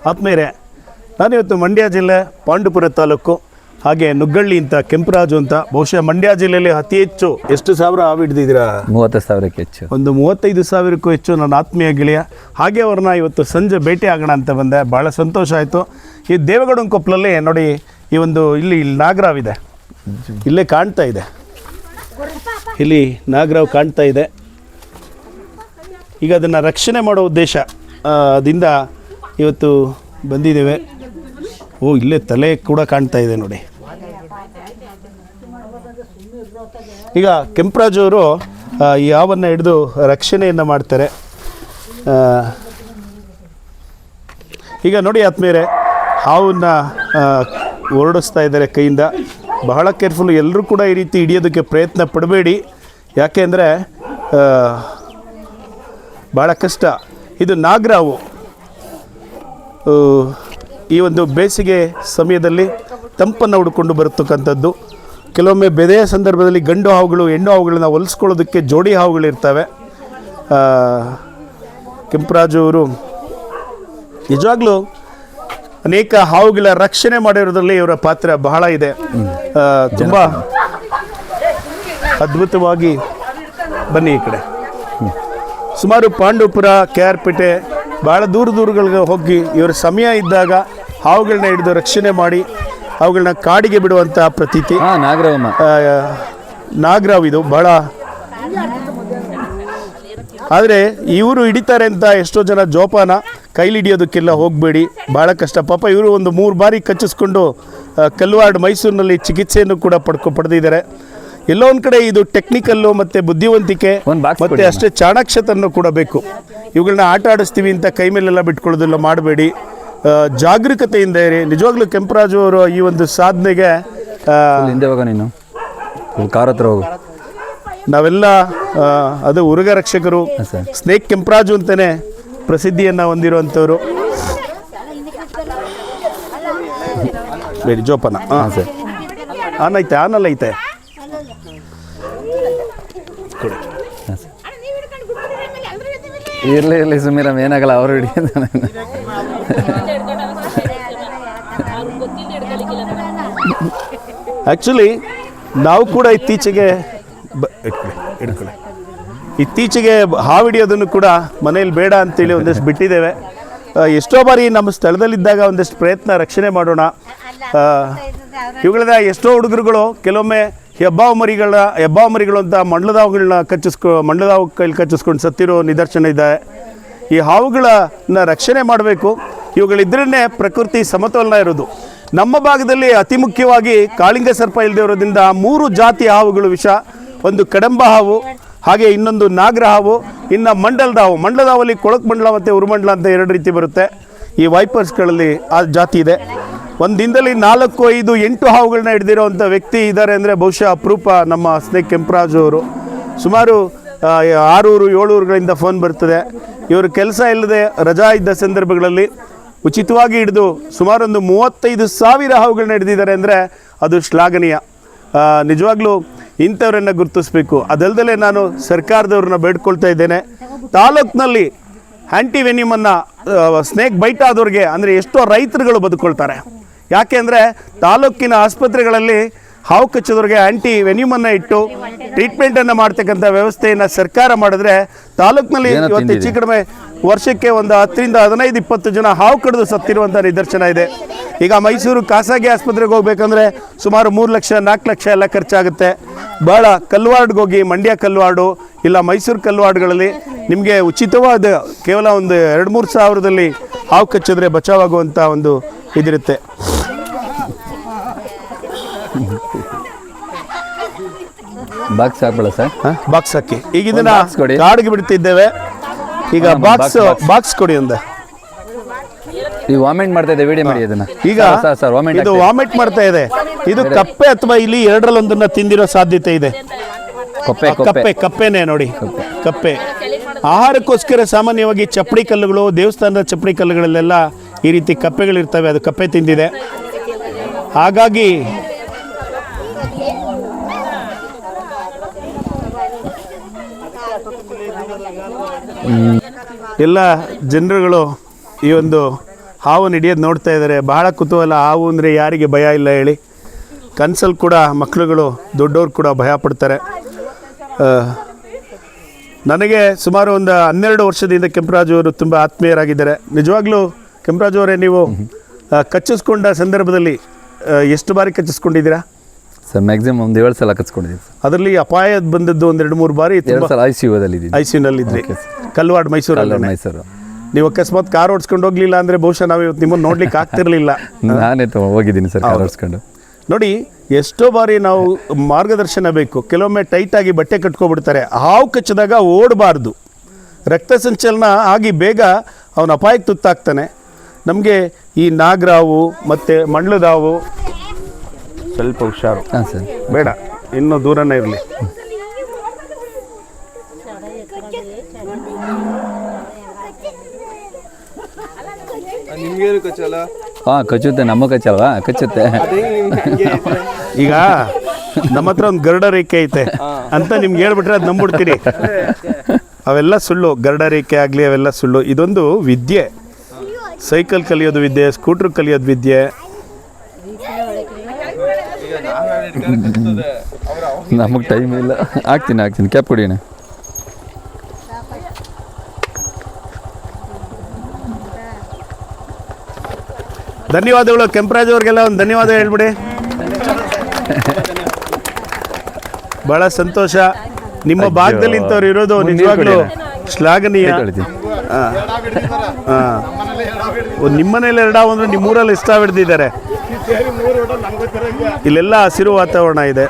ಆತ್ಮೀಯರೇ, ನಾನಿವತ್ತು ಮಂಡ್ಯ ಜಿಲ್ಲೆ ಪಾಂಡುಪುರ ತಾಲೂಕು ಹಾಗೆ ನುಗ್ಗಳ್ಳಿ ಅಂತ ಕೆಂಪರಾಜು ಅಂತ, ಬಹುಶಃ ಮಂಡ್ಯ ಜಿಲ್ಲೆಯಲ್ಲಿ ಅತಿ ಹೆಚ್ಚು ಎಷ್ಟು ಸಾವಿರ ಹಾವು ಹಿಡಿದಿದ್ದೀರಾ? 30,000ಕ್ಕೆ ಹೆಚ್ಚು, ಒಂದು 35,000ಕ್ಕೂ ಹೆಚ್ಚು ನನ್ನ ಆತ್ಮೀಯ ಗೆಳೆಯ. ಹಾಗೆ ಅವ್ರನ್ನ ಇವತ್ತು ಸಂಜೆ ಭೇಟಿ ಆಗೋಣ ಅಂತ ಬಂದೆ. ಭಾಳ ಸಂತೋಷ ಆಯಿತು. ಈ ದೇವಗೌಡನ ಕೊಪ್ಪಲಲ್ಲಿ ನೋಡಿ, ಈ ಒಂದು ಇಲ್ಲಿ ನಾಗರಾವಿದೆ, ಇಲ್ಲೇ ಕಾಣ್ತಾ ಇದೆ, ಇಲ್ಲಿ ನಾಗರಾವ್ ಕಾಣ್ತಾ ಇದೆ. ಈಗ ಅದನ್ನು ರಕ್ಷಣೆ ಮಾಡೋ ಉದ್ದೇಶ ದಿಂದ ಇವತ್ತು ಬಂದಿದ್ದೇವೆ. ಓ, ಇಲ್ಲೇ ತಲೆ ಕೂಡ ಕಾಣ್ತಾ ಇದೆ ನೋಡಿ. ಈಗ ಕೆಂಪರಾಜು ಅವರು ಈ ಹಾವನ್ನು ಹಿಡಿದು ರಕ್ಷಣೆಯನ್ನು ಮಾಡ್ತಾರೆ. ಈಗ ನೋಡಿ ಆತ್ಮೀಯರೇ, ಹಾವನ್ನು ಹೊರಡಿಸ್ತಾ ಇದ್ದಾರೆ ಕೈಯಿಂದ. ಬಹಳ ಕೇರ್ಫುಲ್. ಎಲ್ಲರೂ ಕೂಡ ಈ ರೀತಿ ಹಿಡಿಯೋದಕ್ಕೆ ಪ್ರಯತ್ನ ಪಡಬೇಡಿ, ಯಾಕೆ ಅಂದರೆ ಭಾಳ ಕಷ್ಟ. ಇದು ನಾಗರಾವು. ಈ ಒಂದು ಬೇಸಿಗೆ ಸಮಯದಲ್ಲಿ ತಂಪನ್ನು ಹುಡ್ಕೊಂಡು ಬರತಕ್ಕಂಥದ್ದು. ಕೆಲವೊಮ್ಮೆ ಬೆದೆಯ ಸಂದರ್ಭದಲ್ಲಿ ಗಂಡು ಹಾವುಗಳು ಹೆಣ್ಣು ಹಾವುಗಳನ್ನ ಹೊಲಿಸ್ಕೊಳ್ಳೋದಕ್ಕೆ ಜೋಡಿ ಹಾವುಗಳಿರ್ತವೆ. ಕೆಂಪರಾಜು ಅವರು ನಿಜವಾಗ್ಲೂ ಅನೇಕ ಹಾವುಗಳ ರಕ್ಷಣೆ ಮಾಡಿರೋದ್ರಲ್ಲಿ ಇವರ ಪಾತ್ರ ಬಹಳ ಇದೆ. ತುಂಬ ಅದ್ಭುತವಾಗಿ. ಬನ್ನಿ ಈ ಕಡೆ. ಸುಮಾರು ಪಾಂಡುಪುರ, KR-ಪೇಟೆ, ಭಾಳ ದೂರಗಳಿಗೆ ಹೋಗಿ ಇವರ ಸಮಯ ಇದ್ದಾಗ ಹಾವುಗಳನ್ನ ಹಿಡಿದು ರಕ್ಷಣೆ ಮಾಡಿ ಅವುಗಳನ್ನ ಕಾಡಿಗೆ ಬಿಡುವಂಥ ಪ್ರತೀತಿ. ನಾಗರಾವ್ ಇದು ಭಾಳ. ಆದರೆ ಇವರು ಹಿಡಿತಾರೆ ಅಂತ ಎಷ್ಟೋ ಜನ ಜೋಪಾನ, ಕೈಲಿ ಹಿಡಿಯೋದಕ್ಕೆಲ್ಲ ಹೋಗಬೇಡಿ, ಭಾಳ ಕಷ್ಟ. ಪಾಪ ಇವರು ಒಂದು 3 ಬಾರಿ ಕಚ್ಚಿಸ್ಕೊಂಡು ಕಲ್ವಾಡ್ ಮೈಸೂರಿನಲ್ಲಿ ಚಿಕಿತ್ಸೆಯನ್ನು ಕೂಡ ಪಡೆದಿದ್ದಾರೆ. ಎಲ್ಲೋ ಒಂದು ಕಡೆ ಇದು ಟೆಕ್ನಿಕಲ್ಲು ಮತ್ತು ಬುದ್ಧಿವಂತಿಕೆ ಮತ್ತು ಅಷ್ಟೇ ಚಾಣಾಕ್ಷತನ್ನು ಕೂಡ ಬೇಕು. ಇವುಗಳನ್ನ ಆಟ ಆಡಿಸ್ತೀವಿ ಅಂತ ಕೈ ಮೇಲೆಲ್ಲ ಬಿಟ್ಕೊಳ್ಳೋದಿಲ್ಲ, ಮಾಡಬೇಡಿ. ಜಾಗರೂಕತೆಯಿಂದ ಇರಿ. ನಿಜವಾಗ್ಲೂ ಕೆಂಪರಾಜು ಅವರು ಈ ಒಂದು ಸಾಧನೆಗೆ ನೀನು ಕಾರ್ ಹತ್ರ ಹೋಗು. ನಾವೆಲ್ಲ ಅದು ಉರುಗ ರಕ್ಷಕರು, ಸ್ನೇಕ್ ಕೆಂಪರಾಜು ಅಂತಲೇ ಪ್ರಸಿದ್ಧಿಯನ್ನು ಹೊಂದಿರುವಂಥವ್ರು. ಬೇಡಿ ಜೋಪಾನ. ಹಾಂ ಸರ್, ಆನೈತೆ, ಆನಲ್ಲ ಐತೆ. ಇರಲಿ ಸುಮೀರಮ್, ಏನಾಗಲ್ಲ, ಅವರು ಹಿಡಿ. ಆ್ಯಕ್ಚುಲಿ ನಾವು ಕೂಡ ಇತ್ತೀಚೆಗೆ ಹಾವು ಹಿಡಿಯೋದನ್ನು ಕೂಡ ಮನೇಲಿ ಬೇಡ ಅಂತೇಳಿ ಒಂದಷ್ಟು ಬಿಟ್ಟಿದ್ದೇವೆ. ಎಷ್ಟೋ ಬಾರಿ ನಮ್ಮ ಸ್ಥಳದಲ್ಲಿದ್ದಾಗ ಒಂದಷ್ಟು ಪ್ರಯತ್ನ ರಕ್ಷಣೆ ಮಾಡೋಣ. ಇವುಗಳನ್ನ ಎಷ್ಟೋ ಹುಡುಗರುಗಳು ಕೆಲವೊಮ್ಮೆ ಹೆಬ್ಬಾವು ಮರಿಗಳು ಅಂತ ಮಂಡ್ಲದಾವು ಕೈಲಿ ಕಚ್ಚಿಸ್ಕೊಂಡು ಸತ್ತಿರೋ ನಿದರ್ಶನ ಇದೆ. ಈ ಹಾವುಗಳನ್ನ ರಕ್ಷಣೆ ಮಾಡಬೇಕು. ಇವುಗಳಿದ್ರೇ ಪ್ರಕೃತಿ ಸಮತೋಲನ ಇರೋದು. ನಮ್ಮ ಭಾಗದಲ್ಲಿ ಅತಿ ಮುಖ್ಯವಾಗಿ ಕಾಳಿಂಗ ಸರ್ಪ ಇಲ್ಲದೆ ಇರೋದ್ರಿಂದ 3 ಜಾತಿಯ ಹಾವುಗಳು ವಿಷ. ಒಂದು ಕಡಂಬ ಹಾವು, ಹಾಗೆ ಇನ್ನೊಂದು ನಾಗರ ಹಾವು, ಇನ್ನು ಮಂಡಲದ ಹಾವು. ಮಂಡಲದಾವಲ್ಲಿ ಕೊಳಕು ಮಂಡಲ ಮತ್ತು ಉರುಮಂಡಲ ಅಂತ 2 ರೀತಿ ಬರುತ್ತೆ. ಈ ವೈಪರ್ಸ್ಗಳಲ್ಲಿ ಆ ಜಾತಿ ಇದೆ. ಒಂದು ದಿನದಲ್ಲಿ 4, 5, 8 ಹಾವುಗಳನ್ನ ಹಿಡಿದಿರೋವಂಥ ವ್ಯಕ್ತಿ ಇದ್ದಾರೆ ಅಂದರೆ ಬಹುಶಃ ಅಪರೂಪ ನಮ್ಮ ಸ್ನೇಕ್ ಕೆಂಪರಾಜು ಅವರು. ಸುಮಾರು 600-700ಗಳಿಂದ ಫೋನ್ ಬರ್ತದೆ. ಇವರು ಕೆಲಸ ಇಲ್ಲದೆ ರಜಾ ಇದ್ದ ಸಂದರ್ಭಗಳಲ್ಲಿ ಉಚಿತವಾಗಿ ಹಿಡಿದು ಸುಮಾರು ಒಂದು 35,000 ಹಾವುಗಳನ್ನ ಹಿಡಿದಿದ್ದಾರೆ ಅಂದರೆ ಅದು ಶ್ಲಾಘನೀಯ. ನಿಜವಾಗ್ಲೂ ಇಂಥವ್ರನ್ನ ಗುರುತಿಸ್ಬೇಕು. ಅದಲ್ಲದೆ ನಾನು ಸರ್ಕಾರದವ್ರನ್ನ ಬೇಡ್ಕೊಳ್ತಾ ಇದ್ದೇನೆ, ತಾಲೂಕಿನಲ್ಲಿ ಆ್ಯಂಟಿವೆನಿಮನ್ನು ಸ್ನೇಕ್ ಬೈಟ್ ಆದವ್ರಿಗೆ, ಅಂದರೆ ಎಷ್ಟೋ ರೈತರುಗಳು ಬದುಕೊಳ್ತಾರೆ. ಯಾಕೆ ಅಂದರೆ ತಾಲೂಕಿನ ಆಸ್ಪತ್ರೆಗಳಲ್ಲಿ ಹಾವು ಕಚ್ಚೋದ್ರಿಗೆ ಆ್ಯಂಟಿವೆನಿಮನ್ನು ಇಟ್ಟು ಟ್ರೀಟ್ಮೆಂಟನ್ನು ಮಾಡ್ತಕ್ಕಂಥ ವ್ಯವಸ್ಥೆಯನ್ನು ಸರ್ಕಾರ ಮಾಡಿದ್ರೆ ತಾಲೂಕಿನಲ್ಲಿ ಇವತ್ತು ಹೆಚ್ಚು ಕಡಿಮೆ ವರ್ಷಕ್ಕೆ ಒಂದು 10-15-20 ಜನ ಹಾವು ಕಡಿದು ಸತ್ತಿರುವಂಥ ನಿದರ್ಶನ ಇದೆ. ಈಗ ಮೈಸೂರು ಖಾಸಗಿ ಆಸ್ಪತ್ರೆಗೆ ಹೋಗ್ಬೇಕಂದ್ರೆ ಸುಮಾರು 3 ಲಕ್ಷ 4 ಲಕ್ಷ ಎಲ್ಲ ಖರ್ಚಾಗುತ್ತೆ. ಭಾಳ ಕಲ್ವಾರ್ಡ್ಗೆ ಹೋಗಿ, ಮಂಡ್ಯ ಕಲ್ವಾರ್ಡು ಇಲ್ಲ ಮೈಸೂರು ಕಲ್ವಾರ್ಡ್ಗಳಲ್ಲಿ ನಿಮಗೆ ಉಚಿತವಾದ ಕೇವಲ ಒಂದು 2-3 ಸಾವಿರದಲ್ಲಿ ಹಾವು ಕಚ್ಚಿದ್ರೆ ಬಚಾವಾಗುವಂಥ ಒಂದು ಇದಿರುತ್ತೆ. ಬಾಕ್ಸ್ ಹಾಕ್ಬೇಡ ಸರ್, ಬಾಕ್ಸ್ ಹಾಕಿ. ಈಗ ಇದನ್ನ ಕಾಡಿಗೆ ಬಿಡ್ತಿದ್ದೇವೆ. ಈಗ ಬಾಕ್ಸ್ ಕೊಡಿ ಒಂದು. ಈ ವಾಮಿಟ್ ಮಾಡ್ತಾ ಇದೆ, ವಿಡಿಯೋ ಮಾಡಿ ಅದನ್ನ. ಈಗ ಇದು ವಾಮಿಟ್ ಮಾಡ್ತಾ ಇದೆ. ಇದು ಕಪ್ಪೆ ಅಥವಾ ಇಲ್ಲಿ 2ರಲ್ಲಿ ತಿಂದಿರೋ ಸಾಧ್ಯತೆ ಇದೆ. ಕಪ್ಪೆನೇ ನೋಡಿ, ಕಪ್ಪೆ. ಆಹಾರಕ್ಕೋಸ್ಕರ ಸಾಮಾನ್ಯವಾಗಿ ಚಪ್ಪಡಿ ಕಲ್ಲುಗಳು, ದೇವಸ್ಥಾನದ ಚಪ್ಪಡಿ ಕಲ್ಲುಗಳಲ್ಲೆಲ್ಲ ಈ ರೀತಿ ಕಪ್ಪೆಗಳಿರ್ತವೆ. ಅದು ಕಪ್ಪೆ ತಿಂದಿದೆ. ಹಾಗಾಗಿ ಎಲ್ಲ ಜನರುಗಳು ಈ ಒಂದು ಹಾವನ್ನು ಹಿಡಿಯೋದು ನೋಡ್ತಾ ಇದ್ದಾರೆ. ಬಹಳ ಕುತೂಹಲ. ಹಾವು ಅಂದರೆ ಯಾರಿಗೆ ಭಯ ಇಲ್ಲ ಹೇಳಿ? ಕನಸಲ್ಲಿ ಕೂಡ ಮಕ್ಕಳುಗಳು ದೊಡ್ಡವ್ರು ಕೂಡ ಭಯ ಪಡ್ತಾರೆ. ನನಗೆ ಸುಮಾರು ಒಂದು 12 ವರ್ಷದಿಂದ ಕೆಂಪರಾಜು ಅವರು ತುಂಬ ಆತ್ಮೀಯರಾಗಿದ್ದಾರೆ. ನಿಜವಾಗ್ಲೂ ಕೆಂಪರಾಜು ಅವರೇ, ನೀವು ಕಚ್ಚಿಸ್ಕೊಂಡ ಸಂದರ್ಭದಲ್ಲಿ ಎಷ್ಟು ಬಾರಿ ಕಚ್ಚಿಸ್ಕೊಂಡಿದ್ದೀರಾ? ಸರ್ ಮ್ಯಾಕ್ಸಿಮಮ್ ಒಂದು 7 ಸಲ ಕಚ್ಕೊಂಡಿದ್ದೀನಿ ಸರ್. ಅದರಲ್ಲಿ ಅಪಾಯ ಬಂದದ್ದು 2-3 ಬಾರಿ 2 ಸಲ ICU-ದಲ್ಲಿ ಇದ್ದೀನಿ. ICU-ನಲ್ಲಿದ್ರಿ, ಕಲ್ವಾಡ್ ಮೈಸೂರಲ್ಲಿ. ಮೈಸೂರು. ನೀವು ಅಕಸ್ಮಾತ್ ಕಾರ್ ಓಡಿಸ್ಕೊಂಡು ಹೋಗ್ಲಿಲ್ಲ ಅಂದರೆ ಬಹುಶಃ ನಾವು ಇವತ್ತು ನಿಮ್ಮನ್ನು ನೋಡ್ಲಿಕ್ಕೆ ಆಗ್ತಿರ್ಲಿಲ್ಲ. ನಾನೇ ಹೋಗಿದ್ದೀನಿ ಸರ್ ಕಾರ್ ಓಡಿಸ್ಕೊಂಡು. ನೋಡಿ, ಎಷ್ಟೋ ಬಾರಿ ನಾವು ಮಾರ್ಗದರ್ಶನ ಬೇಕು. ಕೆಲವೊಮ್ಮೆ ಟೈಟಾಗಿ ಬಟ್ಟೆ ಕಟ್ಕೊಬಿಡ್ತಾರೆ. ಹಾವು ಕಚ್ಚಿದಾಗ ಓಡಬಾರ್ದು, ರಕ್ತ ಸಂಚಲನ ಆಗಿ ಬೇಗ ಅವನ ಅಪಾಯಕ್ಕೆ ತುತ್ತಾಗ್ತಾನೆ. ನಮಗೆ ಈ ನಾಗರಾವು ಮತ್ತು ಮಂಡ್ಲದಾವು ಸ್ವಲ್ಪ ಹುಷಾರು. ಹಾಂ ಸರ್. ಬೇಡ, ಇನ್ನೂ ದೂರನೇ ಇರಲಿ. ಹಾಂ ಕಚ್ಚುತ್ತೆ, ನಮ್ಮ ಕಚ್ಚಲ್ವಾ? ಕಚ್ಚುತ್ತೆ. ಈಗ ನಮ್ಮ ಹತ್ರ ಒಂದು ಗರುಡ ರೇಖೆ ಐತೆ ಅಂತ ನಿಮ್ಗೆ ಹೇಳ್ಬಿಟ್ರೆ ಅದು ನಂಬಿಡ್ತೀರಿ. ಅವೆಲ್ಲ ಸುಳ್ಳು. ಗರುಡ ರೇಖೆ ಆಗಲಿ ಅವೆಲ್ಲ ಸುಳ್ಳು. ಇದೊಂದು ವಿದ್ಯೆ. ಸೈಕಲ್ ಕಲಿಯೋದು ವಿದ್ಯೆ, ಸ್ಕೂಟ್ರ್ ಕಲಿಯೋದು ವಿದ್ಯೆ. ನಮಗೆ ಟೈಮ್ ಇಲ್ಲ. ಹಾಕ್ತೀನಿ ಕ್ಯಾಪ್ ಕೊಡಿ. ಧನ್ಯವಾದಗಳು. ಕೆಂಪರಾಜ್ ಅವ್ರಿಗೆಲ್ಲ ಒಂದು ಧನ್ಯವಾದ ಹೇಳ್ಬಿಡಿ. ಬಹಳ ಸಂತೋಷ. ನಿಮ್ಮ ಭಾಗದಲ್ಲಿ ಇಂಥವ್ರು ಇರೋದು ನಿಜವಾಗ್ಲೂ ಶ್ಲಾಘನೀಯ. ನಿಮ್ಮನೇಲಿ ಎರಡಾವು ಅಂದ್ರೆ ನಿಮ್ಮೂರಲ್ಲಿ ಇಷ್ಟ ಹಿಡ್ದಿದ್ದಾರೆ. ಇಲ್ಲೆಲ್ಲ ಹಸಿರು ವಾತಾವರಣ ಇದೆ.